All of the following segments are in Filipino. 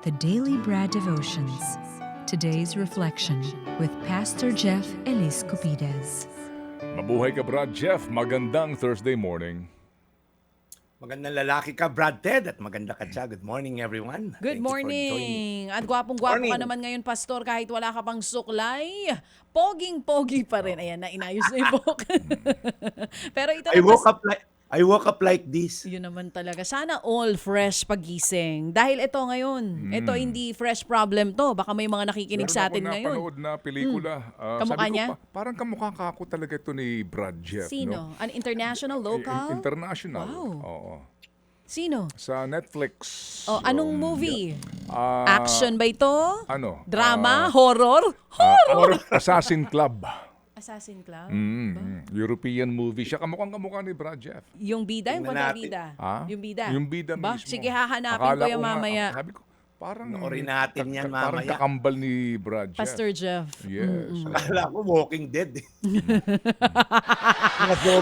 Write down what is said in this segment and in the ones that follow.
The Daily Bread Devotions. Today's reflection with Pastor Jeff Elis Cupides. Mabuhay ka, Brad Jeff. Magandang Thursday morning. Magandang lalaki ka, Brad Ted, at maganda ka siya. Good morning, everyone. Good Thank you for joining. morning! At gwapong-gwapo ka Morning. naman ngayon, Pastor, kahit wala ka pang suklay. Poging-pogi pa rin. Ayan na, inayos na yung buhok. Pero ito I na, woke up like this. yun naman talaga. Sana all fresh pagising. Dahil ito ngayon, ito hindi fresh problem to. Baka may mga nakikinig sa atin Meron ako ngayon. napanood na pelikula. Kamukha sabi ko, niya? parang kamukha ka ako talaga ito ni Brad Jeff. No? Sino? An international, local? International. Wow. Oo. Sino? Sa Netflix. Oh, anong movie? Ah, Action ba ito? Ano? Drama? Horror? Assassin Club. Assassin Club? European movie siya. Kamukha ni Brad Jeff. Yung bida, yung Tingnan natin. kontrabida. Ha? Yung bida. Yung bida Ba? mismo. Sige, hahanapin Akala ko yan nga, mamaya. Sabi ko, parang... Panoorin natin yan Parang mamaya. kakambal ni Brad Jeff. Pastor Jeff. Yes. Akala ko Walking Dead.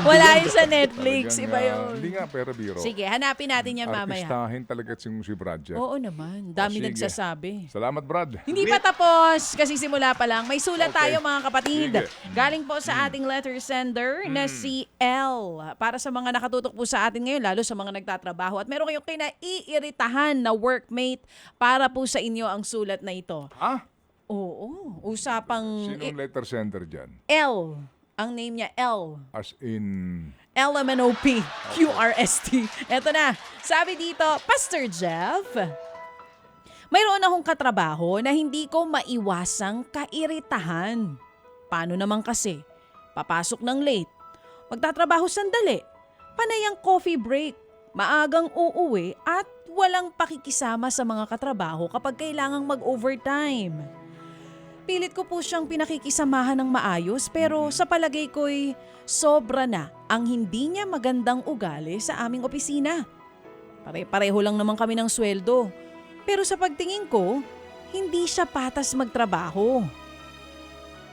Wala yun sa Netflix. Talagang, Iba yun. Hindi nga, pero biro. Sige, hanapin natin yan mamaya. Artistahin talaga si Brad Jeff. Oo naman. Dami Sige. nagsasabi. Salamat, Brad. Hindi pa tapos kasi simula pa lang. May sulat tayo mga kapatid. Sige. Galing po sa ating letter sender na si L. Para sa mga nakatutok po sa atin ngayon, lalo sa mga nagtatrabaho. At meron kayong kinaiiritahan na workmate para po sa inyo ang sulat na ito. Ah? Oo. Usapang Sinong letter sender dyan? L. Ang name niya L. As in... LMNOP, QRST. Eto na, sabi dito, Pastor Jeff, mayroon akong katrabaho na hindi ko maiwasang kairitahan. Paano naman kasi? Papasok ng late, magtatrabaho sandali, panay ang coffee break, maagang uuwi at walang pakikisama sa mga katrabaho kapag kailangang mag-overtime. Pilit ko po siyang pinakikisamahan ng maayos pero sa palagay ko'y sobra na ang hindi niya magandang ugali sa aming opisina. Pare-pareho lang naman kami ng sweldo. Pero sa pagtingin ko, hindi siya patas magtrabaho.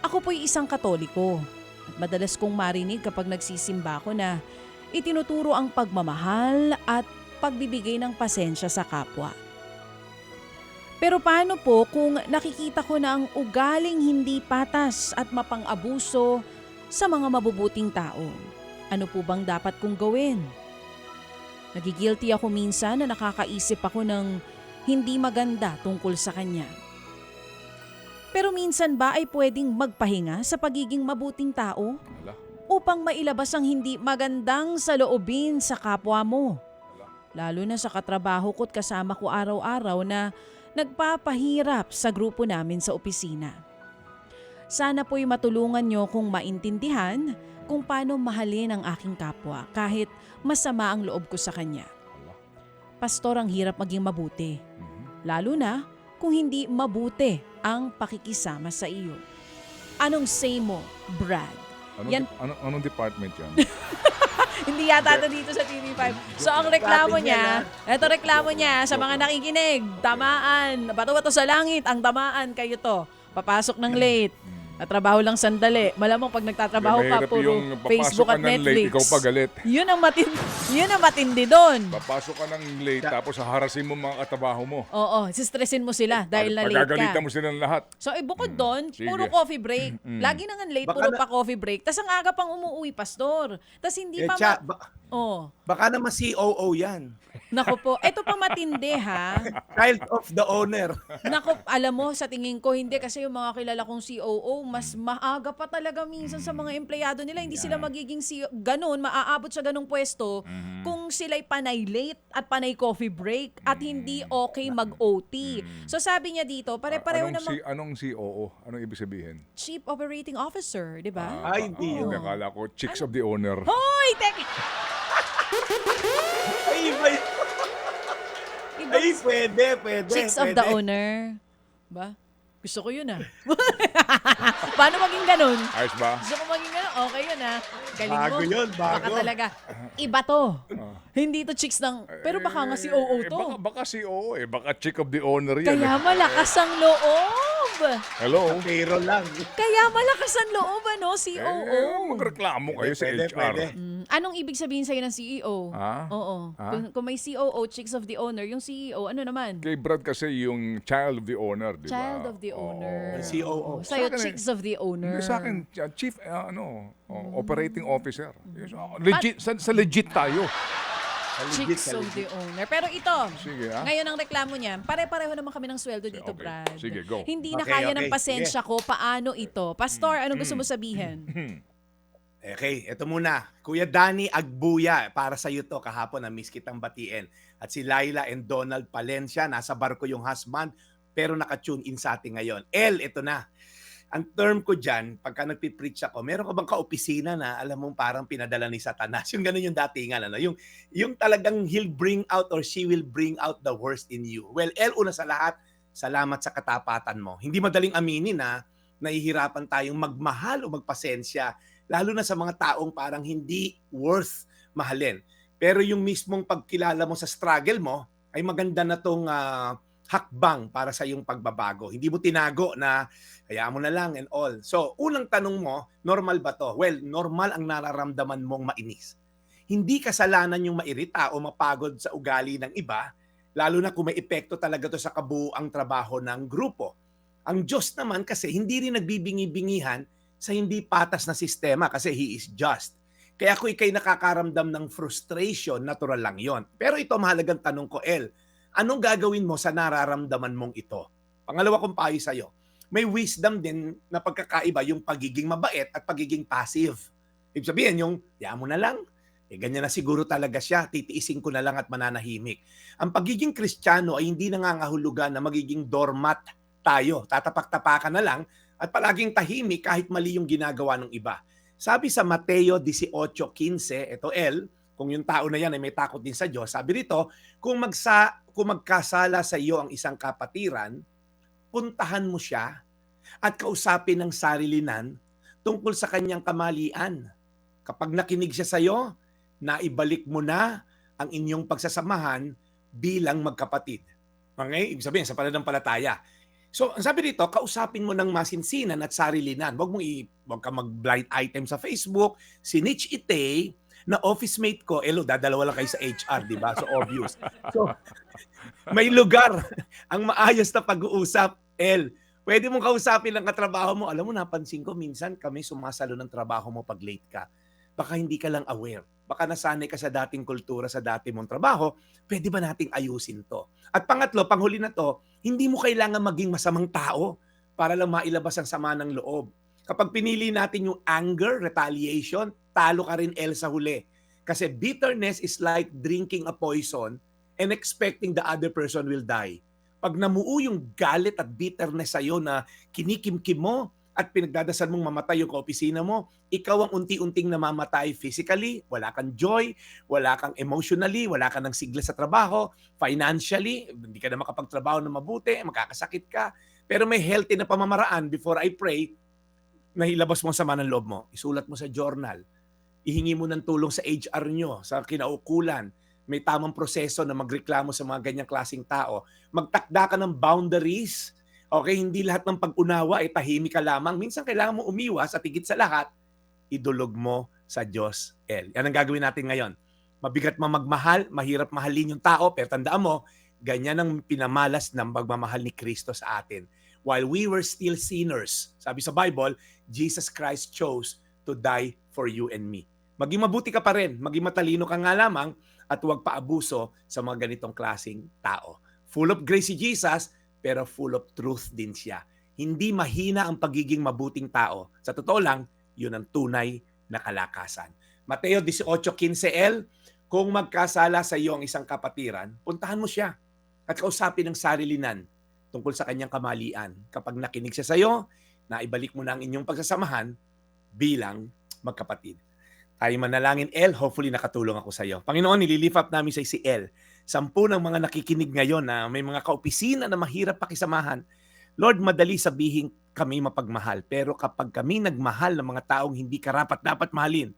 Ako po'y isang Katoliko at madalas kong marinig kapag nagsisimba ko na itinuturo ang pagmamahal at pagbibigay ng pasensya sa kapwa. Pero paano po kung nakikita ko na ang ugaling hindi patas at mapang-abuso sa mga mabubuting tao? Ano po bang dapat kong gawin? Nagigilty ako minsan na nakakaisip ako ng hindi maganda tungkol sa kanya. Pero minsan ba ay pwedeng magpahinga sa pagiging mabuting tao Wala. upang mailabas ang hindi magandang saloobin sa kapwa mo? Lalo na sa katrabaho ko't kasama ko araw-araw na nagpapahirap sa grupo namin sa opisina. Sana po'y matulungan nyo kung maintindihan kung paano mahalin ang aking kapwa kahit masama ang loob ko sa kanya. Pastor, ang hirap maging mabuti. Lalo na kung hindi mabuti ang pakikisama sa iyo. Anong say mo, Brad? Yan- Anong department yan? Hindi yata ito dito sa TV5. So ang reklamo niya, ito reklamo niya sa mga nakikinig, tamaan, bato-bato sa langit, ang tamaan kayo to. Papasok ng late, natrabaho lang sandali. Malamang pag nagtatrabaho ka, Mahirap puro yung papasok Facebook ka at ng late, Netflix. ikaw pa galit. Yun ang matindi doon. Papasok ka ng late, tapos harasin mo mga katabaho mo. Oo, sistressin mo sila dahil na late Pagagalitan ka. mo sila ng lahat. So bukod doon, Sige. puro coffee break. Lagi na nga late, Baka puro na- pa coffee break. Tas ang aga pang umuwi, Pastor. Tas hindi pa Oh, baka naman COO yan. nako po. Ito pa matindi ha. Child of the owner. Nako, alam mo, sa tingin ko, hindi kasi yung mga kilala kong COO, mas maaga pa talaga minsan sa mga empleyado nila. Hindi sila magiging ganun, maaabot sa ganung pwesto kung sila'y panay late at panay coffee break at hindi okay mag-OT. So sabi niya dito, pare-pareho namang Anong COO? Anong ibig sabihin? Chief Operating Officer, di ba? Ay, hindi Hindi, yun. akala ko, chicks of the owner. Hoy! Teka! Ay, ay, pwede. Chicks of the owner. Ba? Gusto ko yun ah. Paano maging ganun? Ayos ba? Gusto ko maging ganun? Okay yun ah. Galing Bago mo. yun, bago. Baka talaga. Iba to. Hindi to chicks ng... Pero baka nga si OO to. Baka COO eh. Baka chick of the owner yan. Kaya malakas ang loob. Hello? Payroll lang. Kaya malakas ang loob ano, si OO. Magreklamo kayo sa Pwede, HR. pwede. Anong ibig sabihin sa'yo ng CEO? Ah? Oo. Ah? Kung may COO, chicks of the owner, yung CEO, ano naman? Kay Brad kasi yung child of the owner, di ba? Child of the owner. Yung COO. Sa'yo, Sa akin, chicks of the owner. Hindi, sa akin, chief, operating officer. Yes, legit, sa legit tayo. Chicks of the owner. Pero ito, Sige, ngayon ang reklamo niya, pare-pareho naman kami ng sweldo dito, Okay. Brad. Sige, go. Hindi na Okay, kaya ng okay. pasensya ko. Paano ito? Pastor, anong gusto mo sabihin? Okay, ito muna. Kuya Danny Agbuya, para sa iyo to kahapon, na-miss kitang batiin. At si Laila and Donald Palencia, nasa barko yung husband, pero naka-tune in sa atin ngayon. Ito na. Ang term ko dyan, pagka nagpipreach ako, meron ka bang kaopisina na alam mong parang pinadala ni Satanas? Yung ganun yung datingan. Yung talagang he'll bring out or she will bring out the worst in you. Well, una sa lahat, salamat sa katapatan mo. Hindi madaling aminin na nahihirapan tayong magmahal o magpasensya, lalo na sa mga taong parang hindi worth mahalin. Pero yung mismong pagkilala mo sa struggle mo, ay maganda na tong hakbang para sa iyong pagbabago. Hindi mo tinago na hayaan mo na lang and all. So, unang tanong mo, normal ba to? Well, normal ang nararamdaman mong mainis. Hindi kasalanan yung mairita o mapagod sa ugali ng iba, lalo na kung may epekto talaga to sa kabuuang trabaho ng grupo. Ang Diyos naman kasi hindi rin nagbibingi-bingihan sa hindi patas na sistema kasi He is just. Kaya kung ikay nakakaramdam ng frustration, natural lang yon. Pero ito mahalagang tanong ko, anong gagawin mo sa nararamdaman mong ito? Pangalawa kong payo sa'yo, may wisdom din na pagkakaiba yung pagiging mabait at pagiging passive. Ibig sabihin, yung, mo na lang, ganyan na siguro talaga siya, titiisin ko na lang at mananahimik. Ang pagiging Kristiyano ay hindi nangangahulugan na magiging doormat tayo. Tatapak-tapakan na lang at palaging tahimik kahit mali yung ginagawa ng iba. Sabi sa Mateo 18:15, ito kung yung tao na yan ay may takot din sa Diyos, sabi rito, kung magkasala sa iyo ang isang kapatiran, puntahan mo siya at kausapin ng sarilinan tungkol sa kanyang kamalian. Kapag nakinig siya sa iyo, naibalik mo na ang inyong pagsasamahan bilang magkapatid. Okay? Ibig sabihin, sa pananampalataya. So, ang sabi dito, kausapin mo ng masinsinan at sarilinan. Huwag ka mag-blind item sa Facebook. Si Nitch Itay, na office mate ko, dadalawa lang kayo sa HR, di ba? So, obvious. So, may lugar ang maayos na pag-uusap, Pwede mong kausapin ang katrabaho mo. Alam mo, napansin ko, minsan kami sumasalo ng trabaho mo pag late ka. Baka hindi ka lang aware. Baka nasanay ka sa dating kultura, sa dati mong trabaho. Pwede ba nating ayusin to? At pangatlo, panghuli na to, hindi mo kailangan maging masamang tao para lang mailabas ang sama ng loob. Kapag pinili natin yung anger, retaliation, talo ka rin sa huli. Kasi bitterness is like drinking a poison and expecting the other person will die. Pag namuo yung galit at bitterness sa'yo na kinikimkim mo at pinagdadasal mong mamatay yung kaopisina mo, ikaw ang unti-unting namamatay physically, wala kang joy, wala kang emotionally, wala kang ng sigla sa trabaho, financially, hindi ka na makapagtrabaho na mabuti, makakasakit ka. Pero may healthy na pamamaraan before I pray, na ilabas mo ang sama ng loob mo. Isulat mo sa journal. Ihingi mo ng tulong sa HR nyo, sa kinaukulan. May tamang proseso na magreklamo sa mga ganyang klaseng tao. Magtakda ka ng boundaries. Okay, hindi lahat ng pag-unawa ay tahimik ka lamang. Minsan kailangan mo umiwas at higit sa lahat, idulog mo sa Diyos. Yan ang gagawin natin ngayon. Mabigat magmahal, mahirap mahalin yung tao, pero tandaan mo, ganyan ang pinamalas ng pagmamahal ni Kristo sa atin. While we were still sinners, sabi sa Bible, Jesus Christ chose to die for you and me. Maging mabuti ka pa rin, maging matalino ka nga lamang, at huwag paabuso sa mga ganitong klaseng tao. Full of grace si Jesus, pero full of truth din siya. Hindi mahina ang pagiging mabuting tao. Sa totoo lang, yun ang tunay na kalakasan. Mateo 18:15, kung magkasala sa iyo ang isang kapatiran, puntahan mo siya at kausapin ng sarilinan tungkol sa kanyang kamalian. Kapag nakinig siya sa iyo, naibalik mo na ang inyong pagsasamahan bilang magkapatid. Tayo manalangin, hopefully nakatulong ako sa iyo. Panginoon, nililift up namin sa si 10 ng mga nakikinig ngayon na may mga kaopisina na mahirap pakisamahan. Lord, madali sabihin kami mapagmahal. Pero kapag kami nagmahal ng mga taong hindi karapat-dapat mahalin,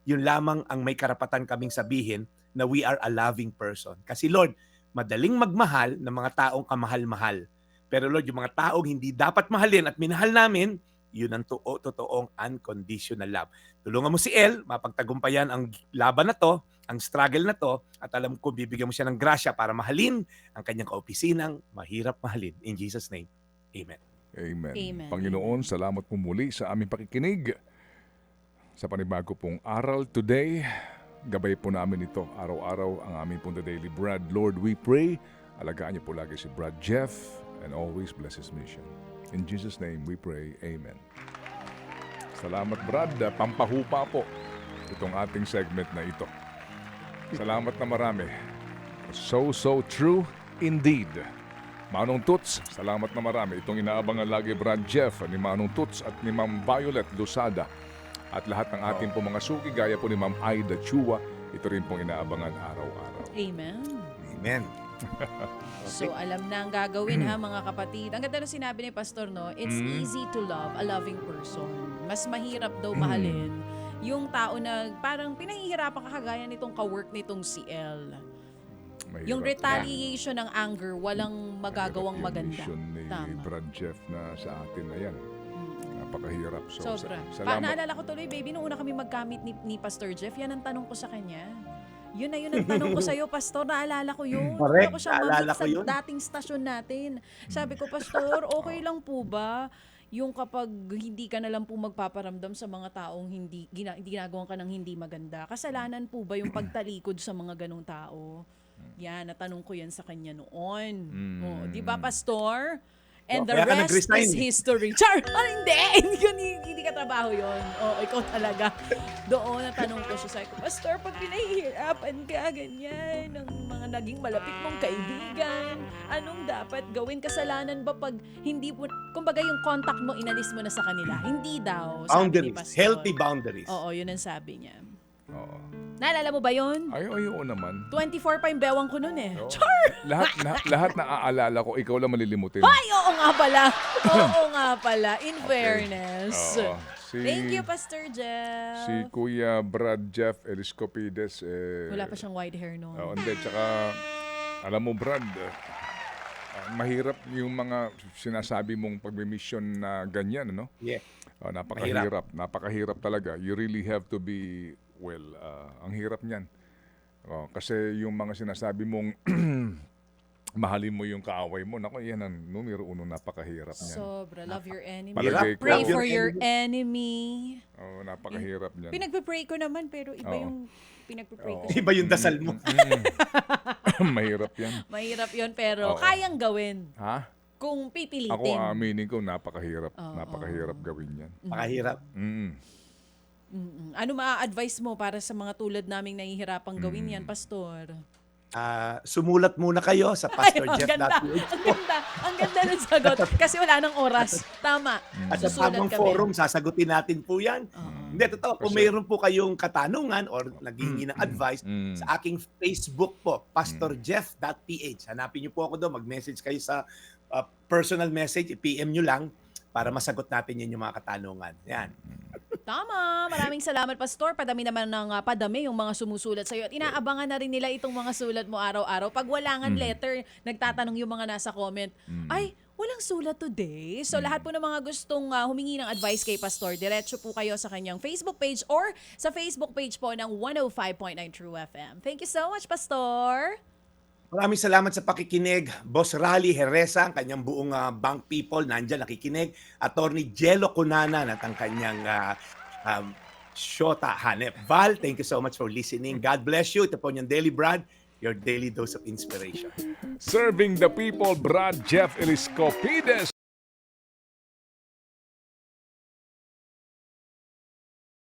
yun lamang ang may karapatan kaming sabihin na we are a loving person. Kasi Lord, madaling magmahal ng mga taong kamahal-mahal. Pero Lord, yung mga taong hindi dapat mahalin at minahal namin, yun ang totoong unconditional love. Tulungan mo si El, mapagtagumpayan ang laban na to, ang struggle na to, at alam ko bibigyan mo siya ng grasya para mahalin ang kanyang kaopisinang mahirap mahalin. In Jesus' name, Amen. Amen. Amen. Panginoon, salamat po muli sa aming pakikinig sa panibago pong aral today. Gabay po namin ito araw-araw ang aming pong daily bread. Lord, we pray, alagaan niyo po lagi si Brad Jeff and always bless his mission. In Jesus' name we pray. Amen. Salamat, Brad. Pampahupa po itong ating segment na ito. Salamat na marami. So true indeed. Manong Tuts, salamat na marami. Itong inaabangan lagi Brad Jeff ni Manong Tuts at ni Ma'am Violet Losada at lahat ng ating po mga suki gaya po ni Ma'am Aida Chua. Ito rin pong inaabangan araw-araw. Amen. Amen. So alam na ang gagawin ha mga kapatid. Ang ganda na sinabi ni Pastor, no? It's easy to love a loving person. Mas mahirap daw mahalin yung tao na parang pinahihirapan ka kagaya nitong ka-work nitong si El. Mahirap. Yung retaliation ng anger, walang magagawang Mahirap yung maganda. mission ni Tama. Brad Jeff na sa atin na yan. Napakahirap. So, Sobra. salamat. Naalala ko tuloy, baby, nung una kami magkamit ni Pastor Jeff, yan ang tanong ko sa kanya. Yun ang tanong ko sa'yo, Pastor. Naalala ko yun. Correct. Kaya ko siya Naalala mamit ko yun. sa dating stasyon natin. Sabi ko, Pastor, okay lang po ba yung kapag hindi ka na lang po magpaparamdam sa mga taong hindi ginagawa ka ng hindi maganda? Kasalanan po ba yung pagtalikod sa mga ganong tao? Yan, natanong ko yan sa kanya noon. Oh, di ba, Pastor? And the Kaya ka rest nag-resign. is history. Char! Hindi! Hindi ka trabaho yun. Oo, ikaw talaga. Doon, natanong ko siya. Sabi ko, Pastor, pag pinahihirapan ka, ganyan, ng mga naging malapit mong kaibigan, anong dapat gawin? Kasalanan ba pag hindi mo, kumbaga yung contact mo, inalis mo na sa kanila? Hindi daw, sabi ni Boundaries. Pastor. Healthy boundaries. Oo, yun ang sabi niya. Oo. Naalala mo ba yun? Ay, oo naman. 24 pa yung bewang ko nun eh. Oo. Char! Lahat na aalala ko, ikaw lang malilimutin. Ay, oo nga pala. Oo nga pala. In fairness. Oo. Thank you, Pastor Jeff. Si Kuya Brad Jeff Eliscopides. Wala pa siyang white hair noon. Hindi, tsaka, alam mo Brad, mahirap yung mga sinasabi mong pagmimission na ganyan, ano? Yeah. Napakahirap. Napakahirap talaga. You really have to be, ang hirap niyan. Kasi yung mga sinasabi mong mahalin mo yung kaaway mo, naku, yan ang numero uno, napakahirap niyan. Sobra. Love your enemy. Palagay ko. Pray Love for your your enemy. Napakahirap niyan. Pinagpe-pray ko naman, pero iba Oo. yung pinagpe-pray ko. Iba yung dasal mo. Mahirap yan. Mahirap yun, pero Oo. kayang gawin Ha? kung pipilitin. Ako aminin ko, napakahirap. Oo. Napakahirap gawin yan. Pakahirap. Ano maa-advise mo para sa mga tulad naming nahihirapang gawin yan, Pastor? Sumulat muna kayo sa Ay, ang PastorJeff.ph. ganda. Ang ganda. Ang ganda ng sagot. Kasi wala nang oras. Tama. At sa Susulat tamang kami. forum, sasagutin natin po yan. Hindi, totoo. Kung Kasi- mayroon po kayong katanungan or naghihingi ng advice, sa aking Facebook po, PastorJeff.ph. Hanapin niyo po ako doon. Mag-message kayo sa personal message. I-PM niyo lang para masagot natin yun yung mga katanungan. Yan. Tama. Maraming salamat, Pastor. Padami naman ng padami yung mga sumusulat sa'yo. At inaabangan na rin nila itong mga sulat mo araw-araw. Pag wala nga letter, nagtatanong yung mga nasa comment, ay, walang sulat today. So lahat po ng mga gustong humingi ng advice kay Pastor, diretso po kayo sa kanyang Facebook page or sa Facebook page po ng 105.9 True FM. Thank you so much, Pastor. Maraming salamat sa pakikinig. Boss Rally Heresa, ang kanyang buong bank people, nandyan nakikinig. Attorney Jello Cunana at ang kanyang Shota Hanep. Val, thank you so much for listening. God bless you. Ito po yung Daily Brad, your daily dose of inspiration. Serving the people, Brad Jeff Eliscopides.